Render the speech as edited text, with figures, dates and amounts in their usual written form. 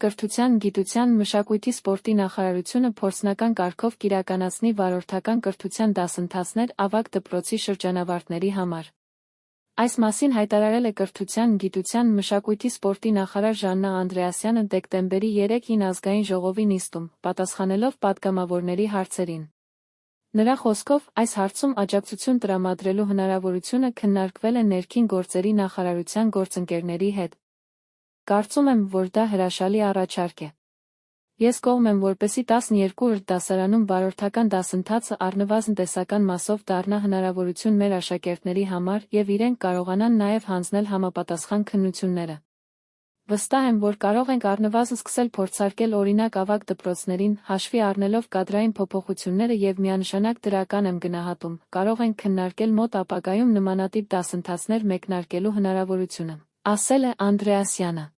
Կրթության, գիտության, մշակույթի սպորտի նախարարությունը փորձնական կարգով կիրականացնի վարորդական կրթության դասընթացներ ավագ դպրոցի շրջանավարտների համար։ Այս մասին հայտարարել է Կրթության, գիտության, մշակույթի սպորտի նախարար Ժաննա Անդրեասյանը դեկտեմբերի 3-ին ազգային ժողովի նիստում, պատասխանելով պատգամավորների հարցերին։ Նրա խոսքով, այս հարցում աջակցություն տրամադրելու հնարավորությունը քննարկվել է ներքին գործերի նախարարության գործընկերների հետ։ Կարծում եմ, որ դա հրաշալի առաջարկ է։ Ես կողմ եմ, որպեսզի 12-րդ դասարանում վարորդական դասընթացը առնվազն տեսական մասով դառնա հնարավորություն մեր աշակերտների համար և իրենք կարողանան նաև հանձնել համապատասխան քննությունները։ Վստահ եմ, որ կարող ենք առնվազն սկսել փորձարկել օրինակ ավագ դպրոցներին, հաշվի առնելով կադրային փոփոխությունները և միանշանակ դրական եմ գնահատում, կարող ենք քննարկել մոտ ապագայում նմանատիպ դասընթացներ մեկնարկելու հնարավորությունը, ասել է Անդրեասյանը։